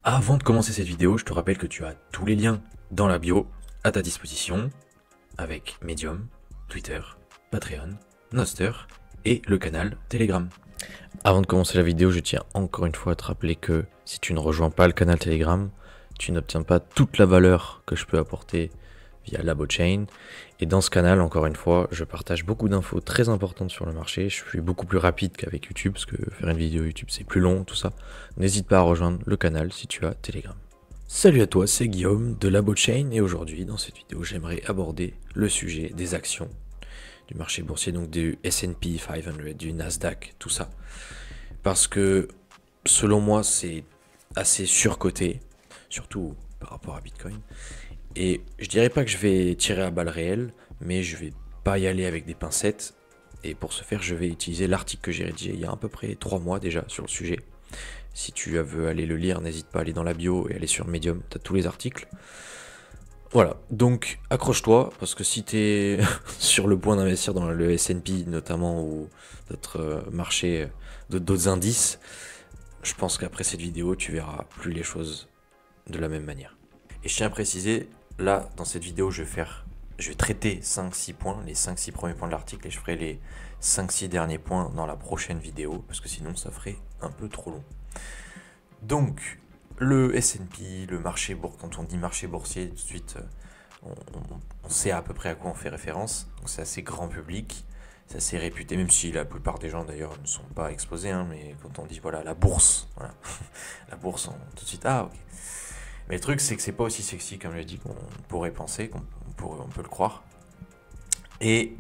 Avant de commencer cette vidéo, je te rappelle que tu as tous les liens dans la bio à ta disposition, avec Medium, Twitter, Patreon, Noster et le canal Telegram. Avant de commencer la vidéo, je tiens encore une fois à te rappeler que si tu ne rejoins pas le canal Telegram, tu n'obtiens pas toute la valeur que je peux apporter via la blockchain. Et dans ce canal, encore une fois, je partage beaucoup d'infos très importantes sur le marché. Je suis beaucoup plus rapide qu'avec YouTube, parce que faire une vidéo YouTube c'est plus long, tout ça. N'hésite pas à rejoindre le canal si tu as Telegram. Salut à toi, c'est Guillaume de la blockchain et aujourd'hui, dans cette vidéo, j'aimerais aborder le sujet des actions du marché boursier, donc du S&P 500, du Nasdaq, tout ça. Parce que, selon moi, c'est assez surcoté, surtout par rapport à Bitcoin. Et je dirais pas que je vais tirer à balles réelles, mais je vais pas y aller avec des pincettes. Et pour ce faire, je vais utiliser l'article que j'ai rédigé il y a à peu près 3 mois déjà sur le sujet. Si tu veux aller le lire, n'hésite pas à aller dans la bio et aller sur Medium, tu as tous les articles. Voilà, donc accroche-toi, parce que si tu es sur le point d'investir dans le S&P notamment, ou d'autres marchés, d'autres indices, je pense qu'après cette vidéo, tu verras plus les choses de la même manière. Et je tiens à préciser, là, dans cette vidéo, je vais traiter 5-6 points, les 5-6 premiers points de l'article, et je ferai les 5-6 derniers points dans la prochaine vidéo, parce que sinon ça ferait un peu trop long. Donc, le S&P, le marché boursier, quand on dit marché boursier, tout de suite, on sait à peu près à quoi on fait référence. Donc c'est assez grand public, c'est assez réputé, même si la plupart des gens d'ailleurs ne sont pas exposés, hein, mais quand on dit voilà, la bourse, voilà. La bourse, tout de suite, ah ok. Mais le truc, c'est que c'est pas aussi sexy, comme je l'ai dit, qu'on pourrait penser, on peut le croire. Et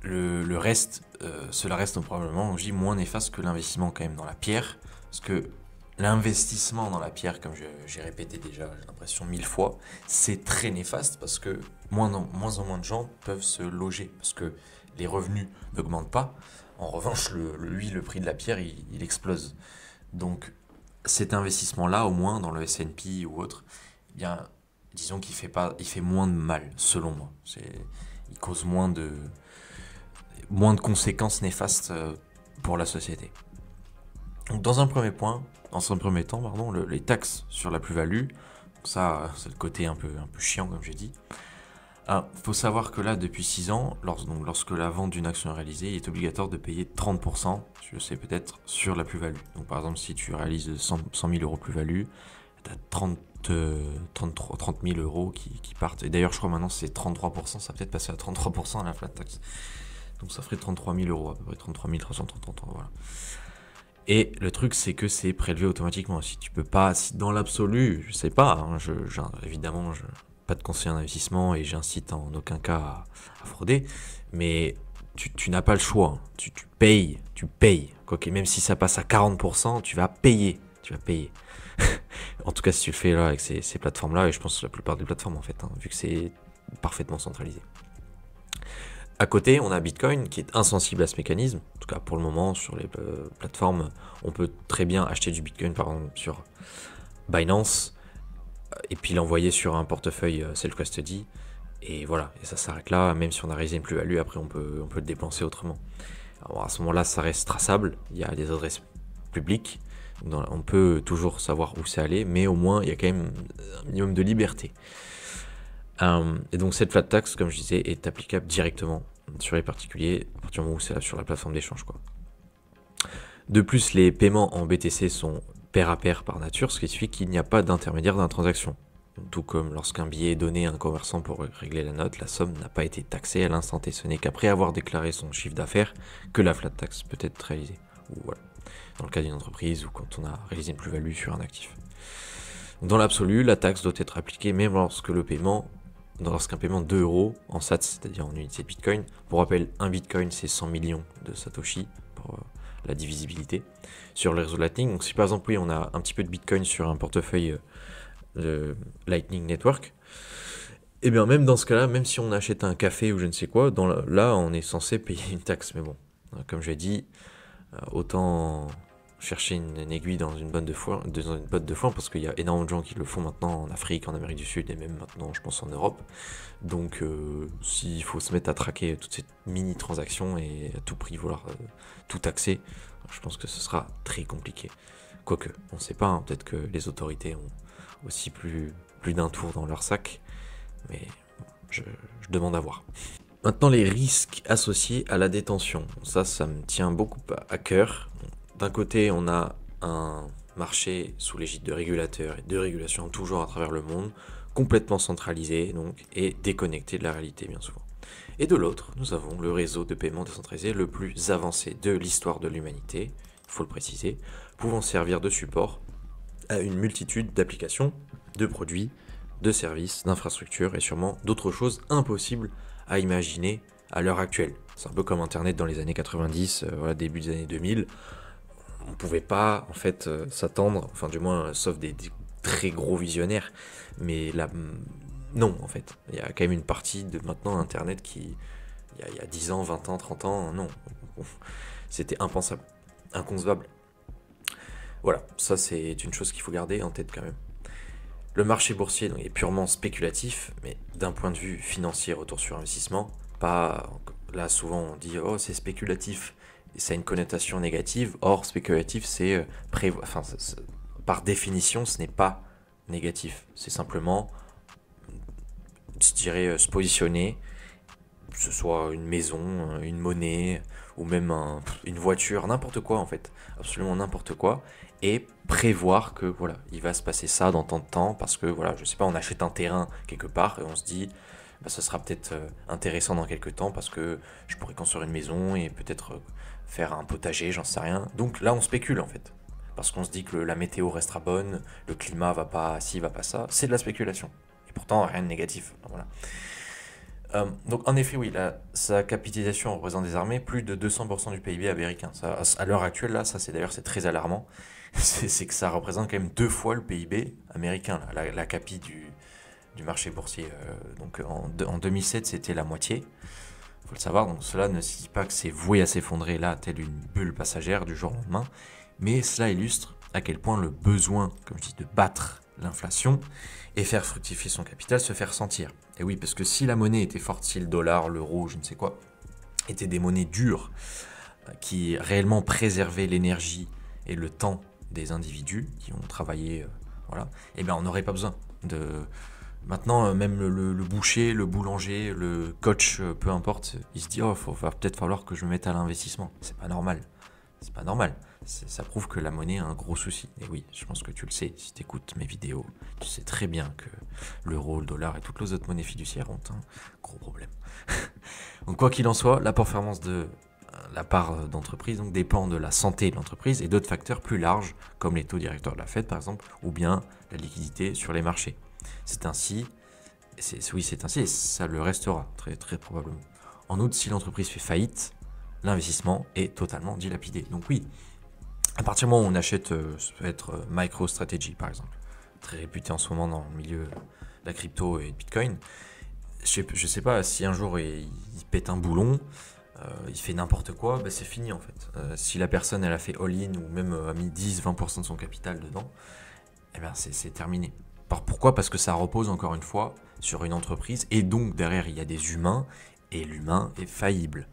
le reste, cela reste probablement, je dis, moins néfaste que l'investissement quand même dans la pierre. Parce que l'investissement dans la pierre, comme j'ai répété déjà, j'ai l'impression 1000 fois, c'est très néfaste parce que moins en moins de gens peuvent se loger. Parce que les revenus n'augmentent pas. En revanche, le prix de la pierre, il explose. Donc, cet investissement-là, au moins dans le S&P ou autre, eh bien, disons qu'il fait moins de mal, selon moi. Il cause moins de conséquences néfastes pour la société. Donc, dans un premier temps, les taxes sur la plus-value, ça, c'est le côté un peu chiant, comme j'ai dit. Il faut savoir que là, depuis 6 ans, lorsque la vente d'une action est réalisée, il est obligatoire de payer 30%, je le sais peut-être, sur la plus-value. Donc par exemple, si tu réalises 100 000 euros plus-value, tu as 30 000 euros qui partent. Et d'ailleurs, je crois maintenant c'est 33%, ça va peut-être passer à 33% à la flat tax. Donc ça ferait 33 000 euros, à peu près 33 333, voilà. Et le truc, c'est que c'est prélevé automatiquement. Si tu peux pas, si dans l'absolu, je sais pas, hein, évidemment, pas de conseil en investissement et j'incite en aucun cas à frauder, mais tu n'as pas le choix. Tu payes. Quoique, même si ça passe à 40%, tu vas payer. En tout cas, si tu le fais là avec ces plateformes-là, et je pense que la plupart des plateformes en fait, hein, vu que c'est parfaitement centralisé. À côté, on a Bitcoin qui est insensible à ce mécanisme. En tout cas, pour le moment, sur les plateformes, on peut très bien acheter du Bitcoin, par exemple, sur Binance, et puis l'envoyer sur un portefeuille self-custody. Et voilà, et ça s'arrête là. Même si on a réalisé une plus-value, après, on peut le dépenser autrement. Alors, à ce moment-là, ça reste traçable. Il y a des adresses publiques. On peut toujours savoir où c'est allé, mais au moins, il y a quand même un minimum de liberté. Et donc cette flat tax, comme je disais, est applicable directement sur les particuliers à partir du moment où c'est sur la plateforme d'échange, quoi. De plus, les paiements en BTC sont pair à pair par nature, ce qui signifie qu'il n'y a pas d'intermédiaire dans la transaction. Tout comme lorsqu'un billet est donné à un commerçant pour régler la note, la somme n'a pas été taxée à l'instant T. Ce n'est qu'après avoir déclaré son chiffre d'affaires que la flat tax peut être réalisée. Ou voilà, dans le cas d'une entreprise ou quand on a réalisé une plus-value sur un actif. Dans l'absolu, la taxe doit être appliquée même lorsqu'un paiement de 2 euros en sats, c'est-à-dire en unité de Bitcoin. Pour rappel, un Bitcoin, c'est 100 millions de Satoshi pour la divisibilité sur le réseau Lightning. Donc si par exemple, oui, on a un petit peu de Bitcoin sur un portefeuille de Lightning Network, et bien même dans ce cas-là, même si on achète un café ou je ne sais quoi, là, on est censé payer une taxe. Mais bon, comme je l'ai dit, autant chercher une aiguille dans une botte de foin, parce qu'il y a énormément de gens qui le font maintenant en Afrique, en Amérique du Sud et même maintenant je pense en Europe. Donc s'il faut se mettre à traquer toutes ces mini transactions et à tout prix vouloir tout taxer, je pense que ce sera très compliqué. Quoique, on ne sait pas, hein, peut-être que les autorités ont aussi plus d'un tour dans leur sac, mais bon, je demande à voir. Maintenant, les risques associés à la détention. Ça me tient beaucoup à cœur. D'un côté, on a un marché sous l'égide de régulateurs et de régulations toujours à travers le monde, complètement centralisé donc, et déconnecté de la réalité bien souvent. Et de l'autre, nous avons le réseau de paiement décentralisé le plus avancé de l'histoire de l'humanité, il faut le préciser, pouvant servir de support à une multitude d'applications, de produits, de services, d'infrastructures et sûrement d'autres choses impossibles à imaginer à l'heure actuelle. C'est un peu comme Internet dans les années 90, début des années 2000. On ne pouvait pas en fait s'attendre, enfin du moins sauf des très gros visionnaires, mais là, non en fait. Il y a quand même une partie de maintenant Internet qui, il y a 10 ans, 20 ans, 30 ans, non. C'était impensable, inconcevable. Voilà, ça c'est une chose qu'il faut garder en tête quand même. Le marché boursier donc, est purement spéculatif, mais d'un point de vue financier, retour sur investissement, pas. Là, souvent, on dit oh, c'est spéculatif, et ça a une connotation négative. Or, spéculatif, c'est enfin, par définition, ce n'est pas négatif. C'est simplement, je dirais, se positionner, que ce soit une maison, une monnaie, ou même une voiture, n'importe quoi en fait, absolument n'importe quoi, et prévoir que voilà, il va se passer ça dans tant de temps, parce que voilà, je sais pas, on achète un terrain quelque part et on se dit, bah, ça sera peut-être intéressant dans quelques temps parce que je pourrais construire une maison et peut-être faire un potager, j'en sais rien. Donc là, on spécule en fait, parce qu'on se dit que la météo restera bonne, le climat va pas ci, va pas ça, c'est de la spéculation. Et pourtant, rien de négatif. Voilà. Donc en effet, oui, sa capitalisation représente désormais plus de 200% du PIB américain. Ça, à l'heure actuelle, là, ça c'est très alarmant. C'est que ça représente quand même 2 fois le PIB américain, là, la capi du marché boursier. Donc en 2007, c'était la moitié. Il faut le savoir, donc cela ne signifie pas que c'est voué à s'effondrer là, telle une bulle passagère du jour au lendemain, mais cela illustre à quel point le besoin, comme je dis, de battre l'inflation et faire fructifier son capital se fait sentir. Et oui, parce que si la monnaie était forte, si le dollar, l'euro, je ne sais quoi, étaient des monnaies dures qui réellement préservaient l'énergie et le temps des individus qui ont travaillé, voilà, et bien on n'aurait pas besoin de... Maintenant, même le boucher, le boulanger, le coach, peu importe, il se dit, oh, va peut-être falloir que je me mette à l'investissement. C'est pas normal. C'est pas normal. Ça prouve que la monnaie a un gros souci. Et oui, je pense que tu le sais, si tu écoutes mes vidéos, tu sais très bien que l'euro, le dollar et toutes les autres monnaies fiduciaires ont un gros problème. Donc quoi qu'il en soit, la performance de la part d'entreprise donc, dépend de la santé de l'entreprise et d'autres facteurs plus larges, comme les taux directeurs de la Fed par exemple, ou bien la liquidité sur les marchés. C'est ainsi, c'est ainsi et ça le restera très, très probablement. En outre, si l'entreprise fait faillite, l'investissement est totalement dilapidé. Donc oui, à partir du moment où on achète, ça peut être MicroStrategy par exemple, très réputé en ce moment dans le milieu de la crypto et de Bitcoin. Je sais pas, si un jour il pète un boulon, il fait n'importe quoi, bah c'est fini en fait. Si la personne elle a fait all-in ou même a mis 10-20% de son capital dedans, eh ben c'est terminé. Pourquoi ? Parce que ça repose encore une fois sur une entreprise et donc derrière il y a des humains et l'humain est faillible.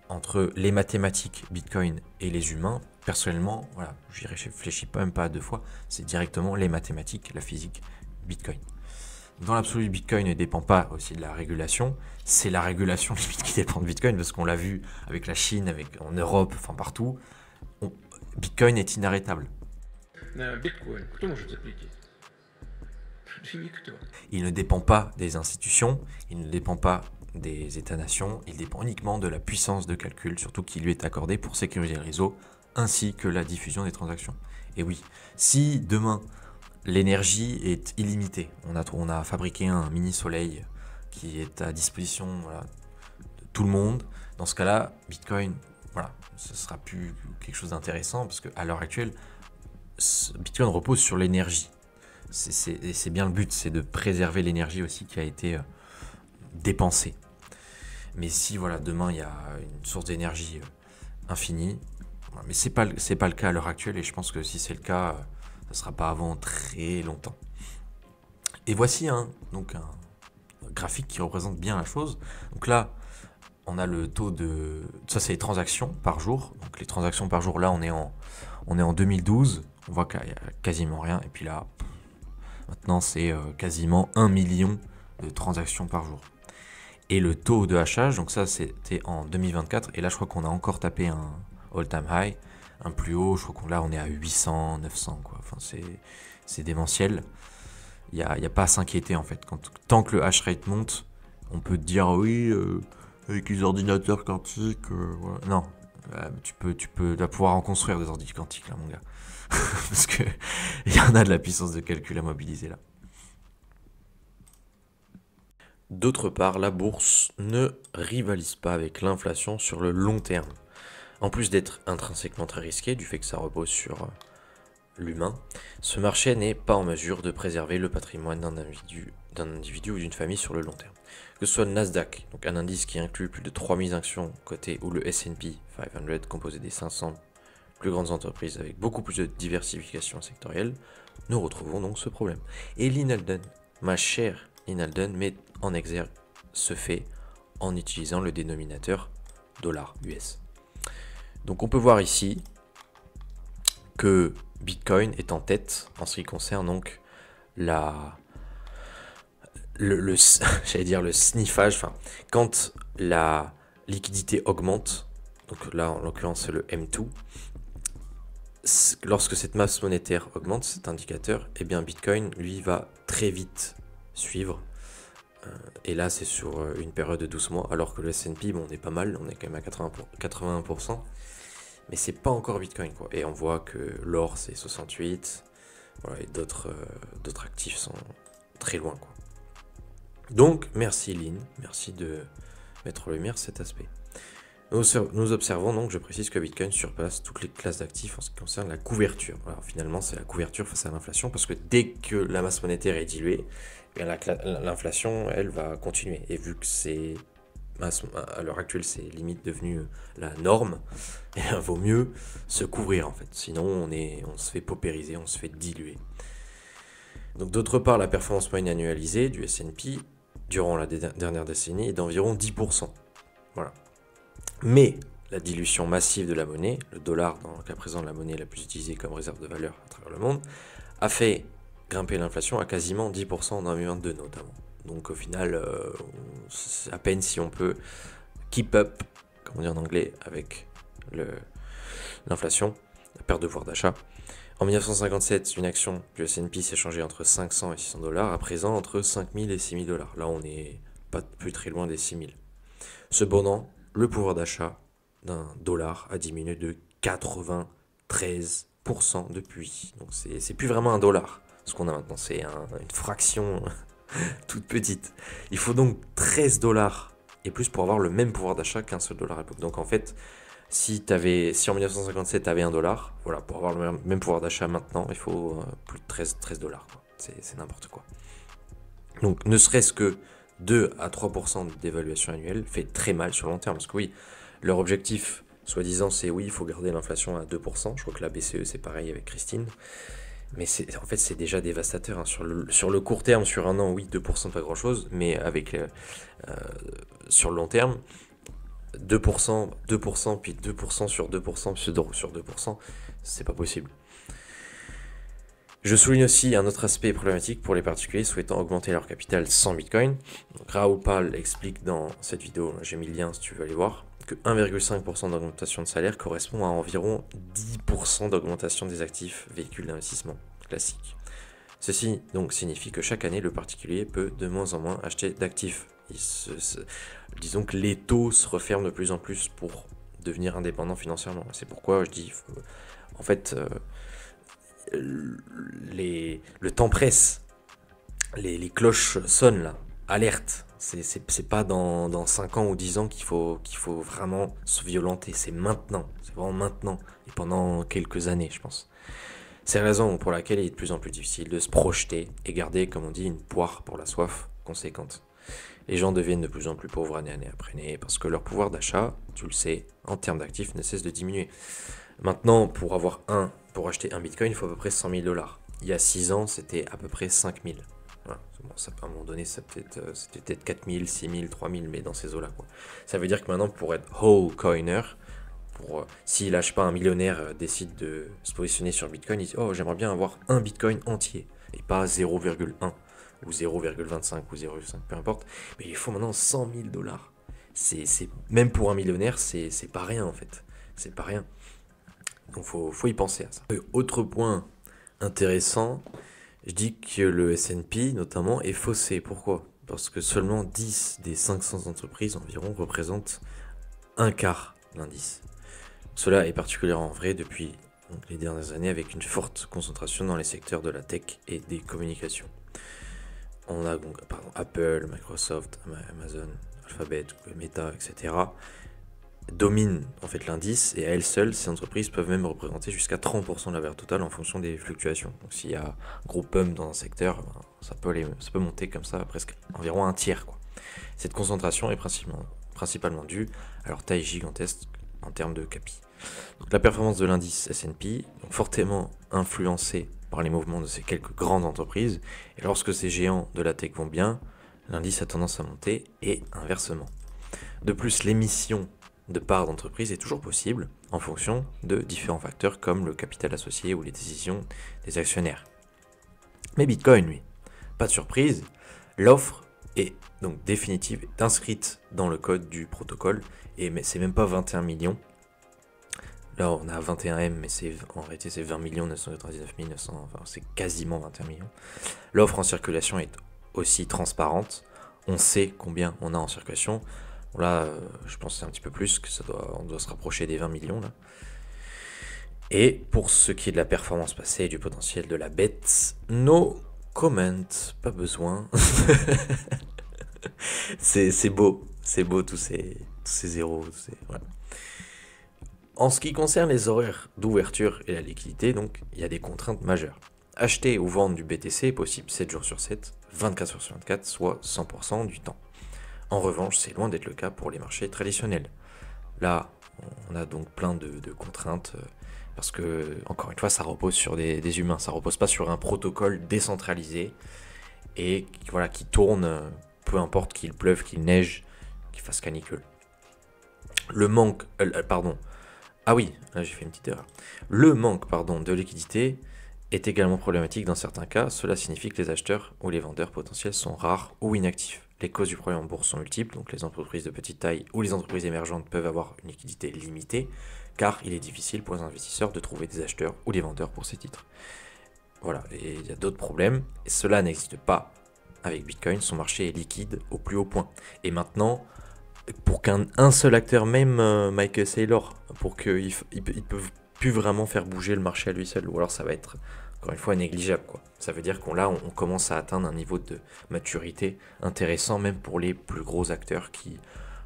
Entre les mathématiques Bitcoin et les humains, personnellement, voilà, j'y réfléchis même pas 2 fois, c'est directement les mathématiques, la physique, Bitcoin. Dans l'absolu, Bitcoin ne dépend pas aussi de la régulation, c'est la régulation limite qui dépend de Bitcoin, parce qu'on l'a vu avec la Chine, en Europe, enfin partout, Bitcoin est inarrêtable. Bitcoin, кто может запретить? Никто. Il ne dépend pas des institutions, il ne dépend pas des États-nations, il dépend uniquement de la puissance de calcul, surtout qui lui est accordée pour sécuriser le réseau, ainsi que la diffusion des transactions. Et oui, si demain l'énergie est illimitée, on a fabriqué un mini-soleil qui est à disposition voilà, de tout le monde, dans ce cas-là, Bitcoin, voilà, ce ne sera plus quelque chose d'intéressant, parce qu'à l'heure actuelle, Bitcoin repose sur l'énergie. C'est bien le but, c'est de préserver l'énergie aussi qui a été dépensée. Mais si voilà, demain il y a une source d'énergie infinie, mais c'est pas le cas à l'heure actuelle et je pense que si c'est le cas, ça ne sera pas avant très longtemps. Et voici donc un graphique qui représente bien la chose. Donc là, on a le taux de... Ça c'est les transactions par jour. Donc les transactions par jour, là on est en On est en 2012, on voit qu'il n'y a quasiment rien. Et puis là, maintenant c'est quasiment 1 million de transactions par jour. Et le taux de hachage, donc ça c'était en 2024, et là je crois qu'on a encore tapé un all-time high, un plus haut, je crois qu'on là on est à 800, 900 quoi, enfin c'est démentiel. Il y a pas à s'inquiéter en fait, tant que le hash rate monte, on peut te dire oui, avec les ordinateurs quantiques, voilà. Non, tu vas pouvoir en construire des ordinateurs quantiques là mon gars, parce que il y en a de la puissance de calcul à mobiliser là. D'autre part, la bourse ne rivalise pas avec l'inflation sur le long terme. En plus d'être intrinsèquement très risqué, du fait que ça repose sur l'humain, ce marché n'est pas en mesure de préserver le patrimoine d'un individu ou d'une famille sur le long terme. Que ce soit le Nasdaq, donc un indice qui inclut plus de 3000 actions cotées, ou le S&P 500, composé des 500 plus grandes entreprises avec beaucoup plus de diversification sectorielle, nous retrouvons donc ce problème. Et Lyn Alden, ma chère Lyn Alden, met en exergue ce fait en utilisant le dénominateur dollar US. Donc on peut voir ici que Bitcoin est en tête en ce qui concerne donc j'allais dire le sniffage, enfin quand la liquidité augmente, donc là en l'occurrence c'est le M2, lorsque cette masse monétaire augmente, cet indicateur, et bien Bitcoin lui va très vite suivre. Et là c'est sur une période de 12 mois, alors que le S&P, bon on est pas mal, on est quand même à 81%, mais c'est pas encore Bitcoin quoi. Et on voit que l'or c'est 68, voilà, et d'autres actifs sont très loin quoi. Donc merci Lyn, merci de mettre en lumière cet aspect. Nous observons donc, je précise que Bitcoin surpasse toutes les classes d'actifs en ce qui concerne la couverture. Alors finalement c'est la couverture face à l'inflation, parce que dès que la masse monétaire est diluée, l'inflation elle va continuer. Et vu que c'est à l'heure actuelle c'est limite devenu la norme, et il vaut mieux se couvrir en fait, sinon on se fait paupériser, on se fait diluer. Donc d'autre part, la performance moyenne annualisée du S&P durant la dernière décennie est d'environ 10%. Voilà. Mais la dilution massive de la monnaie, le dollar dans le cas présent la monnaie la plus utilisée comme réserve de valeur à travers le monde, a fait grimper l'inflation à quasiment 10% en 2022 notamment. Donc au final, c'est à peine si on peut keep up, comme on dit en anglais, avec l'inflation, la perte de pouvoir d'achat. En 1957, une action du S&P s'échangeait entre 500 et 600 $, à présent entre 5000 et 6000 $. Là, on n'est pas plus très loin des 6000. Cependant, le pouvoir d'achat d'un dollar a diminué de 93% depuis. Donc c'est plus vraiment un dollar, ce qu'on a maintenant, c'est une fraction toute petite. Il faut donc 13 $ et plus pour avoir le même pouvoir d'achat qu'un seul dollar à l'époque. Donc en fait, si en 1957 tu avais $1, voilà, pour avoir le même pouvoir d'achat maintenant, il faut plus de 13 $. C'est n'importe quoi. Donc ne serait-ce que 2 à 3% d'évaluation annuelle fait très mal sur le long terme. Parce que oui, leur objectif, soi-disant, c'est oui, il faut garder l'inflation à 2%. Je crois que la BCE, c'est pareil avec Christine. Mais en fait, c'est déjà dévastateur. Hein. Sur le court terme, sur un an, oui, 2%, pas grand-chose. Mais sur le long terme, 2%, 2%, puis 2% sur 2%, puis sur 2%, c'est pas possible. Je souligne aussi un autre aspect problématique pour les particuliers souhaitant augmenter leur capital sans Bitcoin. Donc, Raoul Pal explique dans cette vidéo, j'ai mis le lien si tu veux aller voir, que 1,5% d'augmentation de salaire correspond à environ 10% d'augmentation des actifs véhicules d'investissement classiques. Ceci donc signifie que chaque année, le particulier peut de moins en moins acheter d'actifs. Disons que les taux se referment de plus en plus pour devenir indépendant financièrement. C'est pourquoi je dis, en fait, le temps presse, les cloches sonnent là, alerte. C'est pas dans 5 ans ou 10 ans qu'il faut vraiment se violenter, c'est maintenant, c'est vraiment maintenant, et pendant quelques années je pense. C'est la raison pour laquelle il est de plus en plus difficile de se projeter et garder, comme on dit, une poire pour la soif conséquente. Les gens deviennent de plus en plus pauvres année après année parce que leur pouvoir d'achat, tu le sais, en termes d'actifs, ne cesse de diminuer. Maintenant, pour acheter un Bitcoin, il faut à peu près 100 000 $. Il y a 6 ans, c'était à peu près 5 000. Voilà. Bon, ça, à un moment donné, c'était peut-être 4 000, 6 000, 3 000, mais dans ces eaux-là. Ça veut dire que maintenant, pour être whole coiner, si là, je sais pas, un millionnaire décide de se positionner sur Bitcoin, il dit oh, j'aimerais bien avoir un Bitcoin entier et pas 0,1 ou 0,25 ou 0,5, peu importe. Mais il faut maintenant 100 000 dollars. Même pour un millionnaire, c'est pas rien en fait. C'est pas rien. Donc faut y penser à ça. Autre point intéressant, je dis que le S&P notamment est faussé. Pourquoi ? Parce que seulement 10 des 500 entreprises environ représentent un quart de l'indice. Cela est particulièrement vrai depuis les dernières années avec une forte concentration dans les secteurs de la tech et des communications. On a donc Apple, Microsoft, Amazon, Alphabet, Meta, etc. dominent en fait l'indice et à elles seules, ces entreprises peuvent même représenter jusqu'à 30% de la valeur totale en fonction des fluctuations. Donc s'il y a un gros pump dans un secteur, ça peut monter comme ça presque environ un tiers, quoi. Cette concentration est principalement due à leur taille gigantesque en termes de capi. Donc la performance de l'indice S&P, donc fortement influencée par les mouvements de ces quelques grandes entreprises, et lorsque ces géants de la tech vont bien, l'indice a tendance à monter et inversement. De plus, l'émission de parts d'entreprise est toujours possible en fonction de différents facteurs comme le capital associé ou les décisions des actionnaires. Mais Bitcoin, lui, pas de surprise, l'offre est donc définitive, est inscrite dans le code du protocole, et c'est même pas 21 millions. Là, on a 21M, mais en réalité, c'est 20 999 900, enfin, c'est quasiment 21 millions. L'offre en circulation est aussi transparente. On sait combien on a en circulation. Bon, là, je pense que c'est un petit peu plus, que on doit se rapprocher des 20 millions, là. Et pour ce qui est de la performance passée et du potentiel de la bête, no comment, pas besoin. c'est beau tous ces zéros. Voilà. En ce qui concerne les horaires d'ouverture et la liquidité, donc, il y a des contraintes majeures. Acheter ou vendre du BTC est possible 7 jours sur 7, 24 jours sur 24, soit 100% du temps. En revanche, c'est loin d'être le cas pour les marchés traditionnels. Là, on a donc plein de contraintes, parce que, encore une fois, ça repose sur des humains, ça repose pas sur un protocole décentralisé, et voilà, qui tourne, peu importe qu'il pleuve, qu'il neige, qu'il fasse canicule. Ah oui, là j'ai fait une petite erreur. Le manque de liquidité est également problématique dans certains cas. Cela signifie que les acheteurs ou les vendeurs potentiels sont rares ou inactifs. Les causes du problème en bourse sont multiples, donc les entreprises de petite taille ou les entreprises émergentes peuvent avoir une liquidité limitée, car il est difficile pour les investisseurs de trouver des acheteurs ou des vendeurs pour ces titres. Voilà, et il y a d'autres problèmes, et cela n'existe pas avec Bitcoin, son marché est liquide au plus haut point. Et maintenant, pour qu'un seul acteur, même Michael Saylor, pour qu'ils ne peuvent plus vraiment faire bouger le marché à lui seul, ou alors ça va être, encore une fois, négligeable, quoi. Ça veut dire on commence à atteindre un niveau de maturité intéressant, même pour les plus gros acteurs qui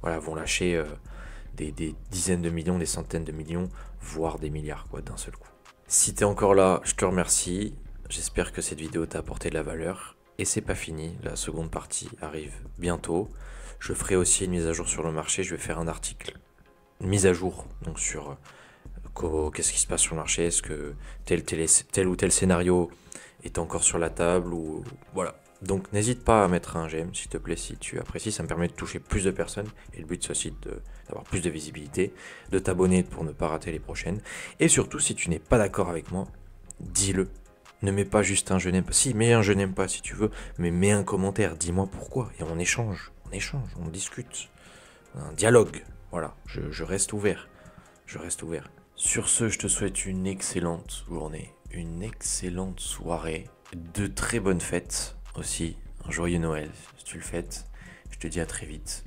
vont lâcher des dizaines de millions, des centaines de millions, voire des milliards, quoi, d'un seul coup. Si tu es encore là, je te remercie. J'espère que cette vidéo t'a apporté de la valeur. Et c'est pas fini, la seconde partie arrive bientôt. Je ferai aussi une mise à jour sur le marché, je vais faire un article, une mise à jour donc sur qu'est-ce qui se passe sur le marché, est-ce que tel ou tel scénario est encore sur la table, ou voilà. Donc n'hésite pas à mettre un j'aime s'il te plaît si tu apprécies, ça me permet de toucher plus de personnes, et le but c'est aussi d'avoir plus de visibilité, de t'abonner pour ne pas rater les prochaines, et surtout si tu n'es pas d'accord avec moi, dis-le. Ne mets pas juste un je n'aime pas, si mets un je n'aime pas si tu veux, mais mets un commentaire, dis-moi pourquoi, et on échange, on discute, un dialogue, voilà, je reste ouvert, Sur ce, je te souhaite une excellente journée, une excellente soirée, de très bonnes fêtes aussi, un joyeux Noël si tu le fêtes, je te dis à très vite,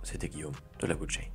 c'était Guillaume de la Good Chain.